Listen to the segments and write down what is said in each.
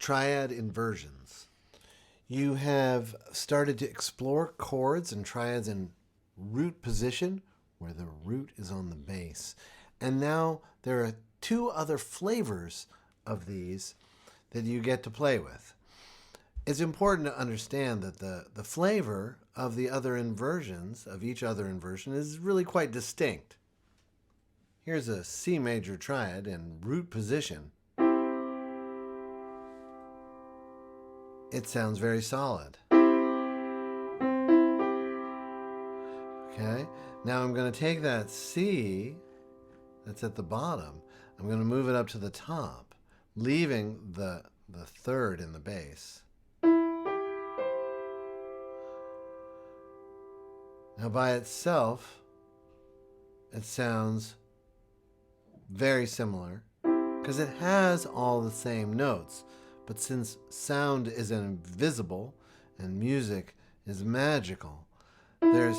Triad Inversions. You have started to explore chords and triads in root position, where the root is on the bass. And now there are two other flavors of these that you get to play with. It's important to understand that the flavor of the other inversions, of each other inversion, is really quite distinct. Here's a C major triad in root position. It sounds very solid. Okay, now I'm going to take that C that's at the bottom, I'm going to move it up to the top, leaving the third in the bass. Now by itself, it sounds very similar because it has all the same notes. But since sound is invisible and music is magical, there's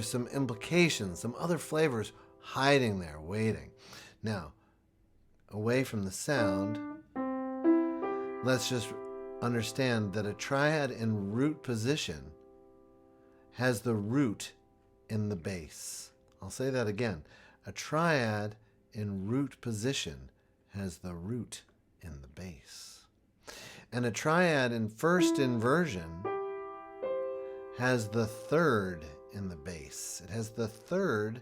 some implications, some other flavors hiding there, waiting. Now, away from the sound, let's just understand that a triad in root position has the root in the bass. I'll say that again. A triad in root position has the root in the bass. And a triad in first inversion has the third in the bass. It has the third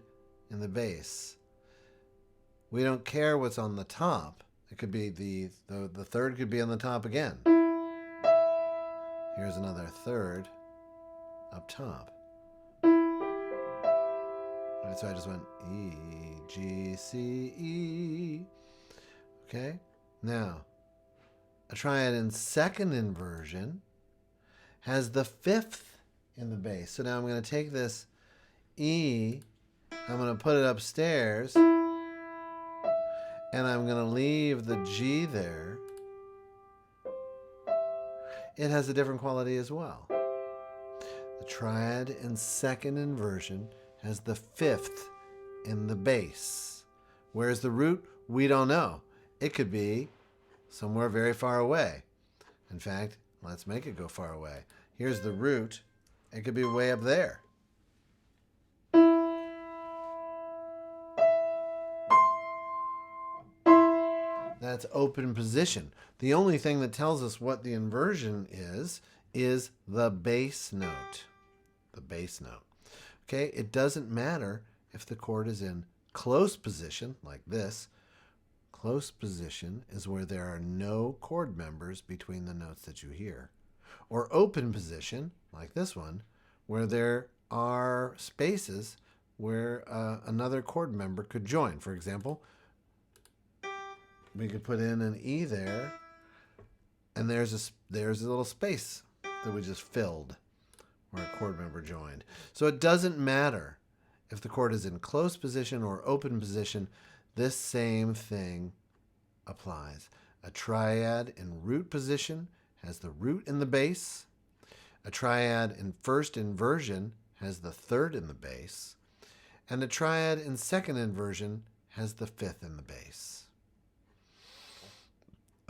in the bass. We don't care what's on the top. It could be the third could be on the top again. Here's another third up top. All right, so I just went E, G, C, E. Okay, now a triad in second inversion has the fifth in the bass. So now I'm going to take this E, I'm going to put it upstairs, and I'm going to leave the G there. It has a different quality as well. The triad in second inversion has the fifth in the bass. Where's the root? We don't know. It could be somewhere very far away. In fact, let's make it go far away. Here's the root. It could be way up there. That's open position. The only thing that tells us what the inversion is the bass note. The bass note. Okay, it doesn't matter if the chord is in close position, like this. Close position is where there are no chord members between the notes that you hear. Or open position, like this one, where there are spaces where another chord member could join. For example, we could put in an E there, and there's a little space that we just filled where a chord member joined. So it doesn't matter if the chord is in close position or open position. This same thing applies. A triad in root position has the root in the bass. A triad in first inversion has the third in the bass. And a triad in second inversion has the fifth in the bass.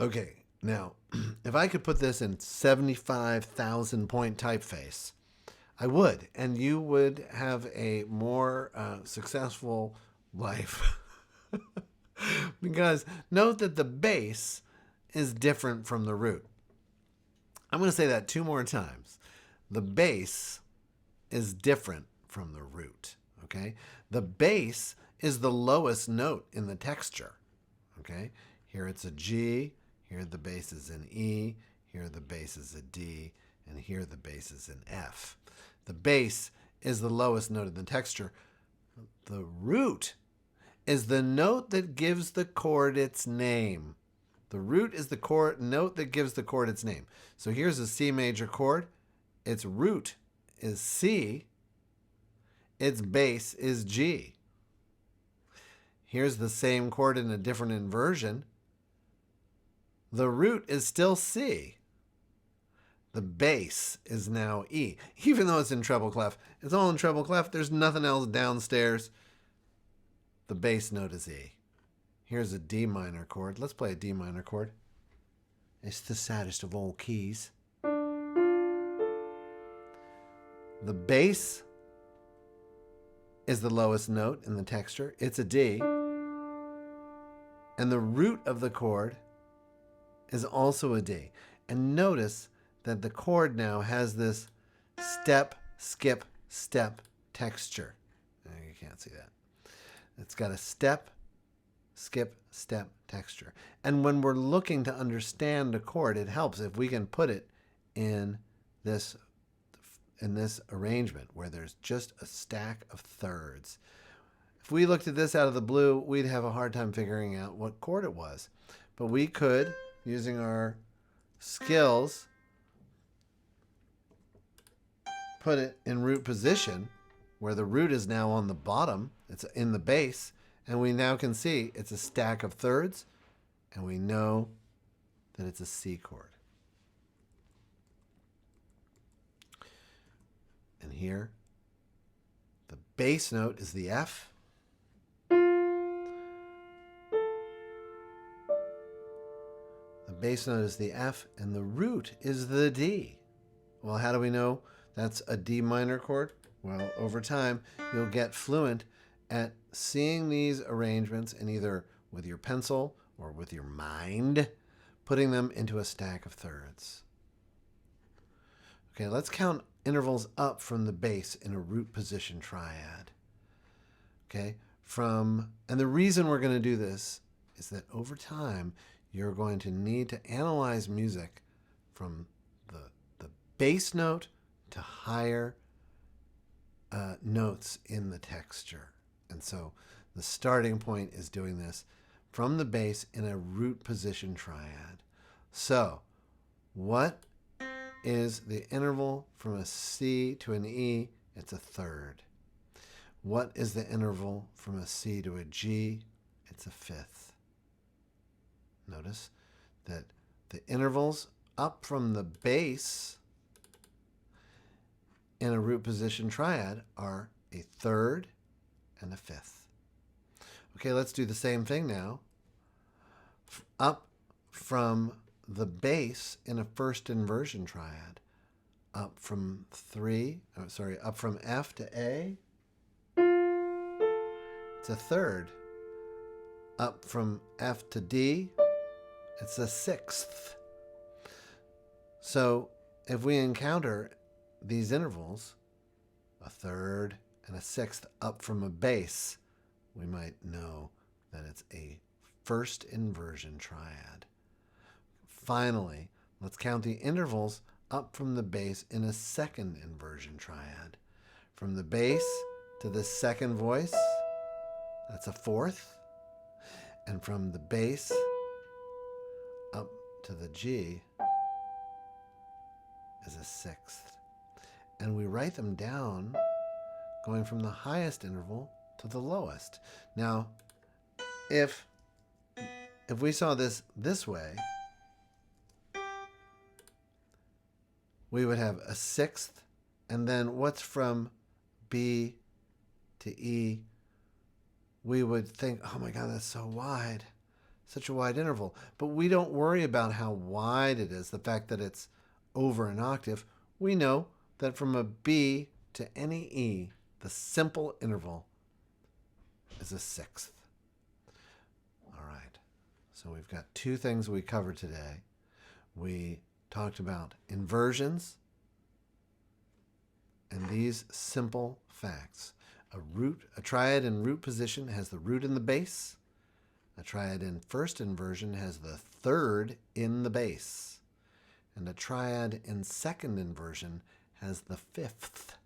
Okay, now, if I could put this in 75,000 point typeface, I would, and you would have a more successful life. Because note that the bass is different from the root. I'm going to say that two more times. The bass is different from the root. Okay? The bass is the lowest note in the texture. Okay? Here it's a G, here the bass is an E, here the bass is a D, and here the bass is an F. The bass is the lowest note in the texture. The root is the note that gives the chord its name. The root is the note that gives the chord its name. So here's a C major chord. Its root is C. Its bass is G. Here's the same chord in a different inversion. The root is still C. The bass is now E. Even though it's in treble clef, it's all in treble clef. There's nothing else downstairs. The bass note is E. Here's a D minor chord. Let's play a D minor chord. It's the saddest of all keys. The bass is the lowest note in the texture. It's a D. And the root of the chord is also a D. And notice that the chord now has this step, skip, step texture. You can't see that. It's got a step, skip, step texture. And when we're looking to understand a chord, it helps if we can put it in this arrangement where there's just a stack of thirds. If we looked at this out of the blue, we'd have a hard time figuring out what chord it was. But we could, using our skills, put it in root position, where the root is now on the bottom. It's in the bass, and we now can see it's a stack of thirds, and we know that it's a C chord. And here, the bass note is the F. The bass note is the F, and the root is the D. Well, how do we know that's a D minor chord? Well, over time, you'll get fluent at seeing these arrangements and either with your pencil or with your mind, putting them into a stack of thirds. Okay, let's count intervals up from the bass in a root position triad. Okay, and the reason we're going to do this is that over time, you're going to need to analyze music from the bass note to higher notes in the texture. And so the starting point is doing this from the bass in a root position triad. So what is the interval from a C to an E? It's a third. What is the interval from a C to a G? It's a fifth. Notice that the intervals up from the bass in a root position triad are a third and a fifth. Okay, let's do the same thing now. Up from the bass in a first inversion triad, up from F to A, it's a third. Up from F to D, it's a sixth. So if we encounter these intervals, a third and a sixth up from a bass, we might know that it's a first inversion triad. Finally, let's count the intervals up from the bass in a second inversion triad. From the bass to the second voice, that's a fourth. And from the bass up to the G is a sixth. And we write them down going from the highest interval to the lowest. Now, if we saw this way, we would have a sixth, and then what's from B to E, we would think, oh my God, that's so wide, such a wide interval. But we don't worry about how wide it is, the fact that it's over an octave. We know that from a B to any E, the simple interval is a sixth. All right, so we've got two things we covered today. We talked about inversions and these simple facts. A triad in root position has the root in the bass. A triad in first inversion has the third in the bass. And a triad in second inversion has the fifth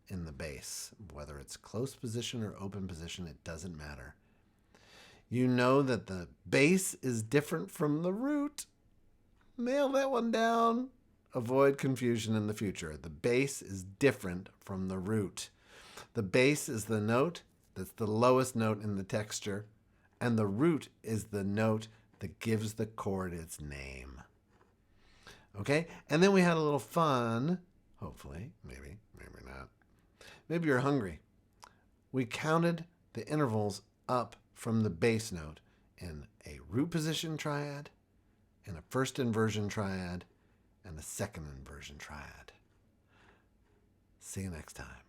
in the bass. Whether it's close position or open position, it doesn't matter. You know that the bass is different from the root. Nail that one down. Avoid confusion in the future. The bass is different from the root. The bass is the note that's the lowest note in the texture, and the root is the note that gives the chord its name. Okay? And then we had a little fun, hopefully, maybe not. Maybe you're hungry. We counted the intervals up from the bass note in a root position triad, in a first inversion triad, and a second inversion triad. See you next time.